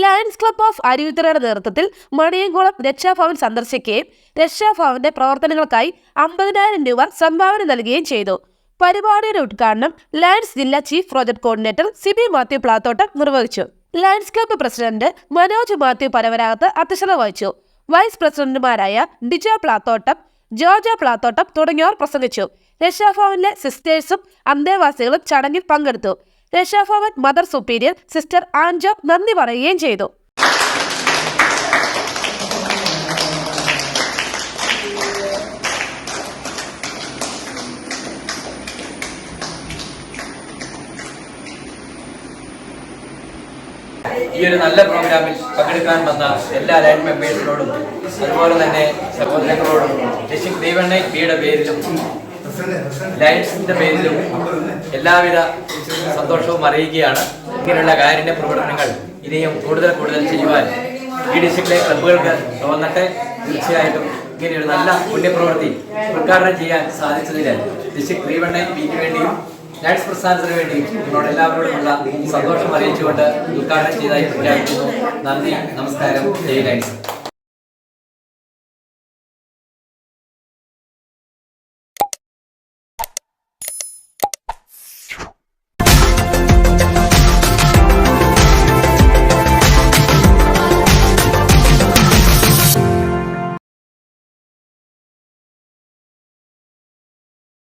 Lions club of അരുവിത്തറയുടെ നേതൃത്വത്തിൽ മണിയംകുളം രക്ഷാഭവൻ സന്ദർശിക്കുകയും രക്ഷാഭവന്റെ പ്രവർത്തനങ്ങൾക്കായി 50,000 രൂപ സംഭാവന നൽകുകയും ചെയ്തു. പരിപാടിയുടെ ഉദ്ഘാടനം ലയൺസ് ജില്ലാ chief project coordinator Sibi Mathew Plathottam നിർവഹിച്ചു. Lions club president Manoj Mathew Paravaragath അധ്യക്ഷത വഹിച്ചു. വൈസ് പ്രസിഡന്റുമാരായ ഡിജ പ്ലാത്തോട്ടം, ജോർജ പ്ലാത്തോട്ടം തുടങ്ങിയവർ പ്രസംഗിച്ചു. രക്ഷാഭവനിലെ സിസ്റ്റേഴ്സും അന്തേവാസികളും ചടങ്ങിൽ പങ്കെടുത്തു. രക്ഷാഭവൻ മദർ സുപ്പീരിയർ സിസ്റ്റർ ആൻജോ നന്ദി പറയുകയും ചെയ്തു. ഈ ഒരു നല്ല പ്രോഗ്രാമിൽ പങ്കെടുക്കാൻ വന്ന എല്ലാ ലയൺ മെമ്പേഴ്സിനോടും അതുപോലെ തന്നെ സഹോദരങ്ങളോടും ഡിസ്ട്രിക്ട് ദൈവണ്ണ ബിയുടെ പേരിലും ലയൺസിന്റെ പേരിലും എല്ലാവിധ സന്തോഷവും അറിയിക്കുകയാണ്. ഇങ്ങനെയുള്ള കാരുണ്യ പ്രവർത്തനങ്ങൾ ഇനിയും കൂടുതൽ ചെയ്യുവാൻ ഈ ഡിസ്ട്രിക്റ്റിലെ ക്ലബ്ബുകൾക്ക് തോന്നട്ടെ. തീർച്ചയായിട്ടും ഇങ്ങനെയൊരു നല്ല പുണ്യപ്രവൃത്തി ഉദ്ഘാടനം ചെയ്യാൻ സാധിച്ചതിന് ഡിസ്ട്രിക്ട് ദൈവണ്ണ ബിക്ക് വേണ്ടിയും ലയൺസ് പ്രസ്ഥാനത്തിന് വേണ്ടി നിങ്ങളോട് എല്ലാവരോടുമുള്ള സന്തോഷം അറിയിച്ചുകൊണ്ട് ഉദ്ഘാടനം ചെയ്തതായി പ്രഖ്യാപിക്കുന്നു. നന്ദി, നമസ്കാരം. ജയ് ലയൺസ്.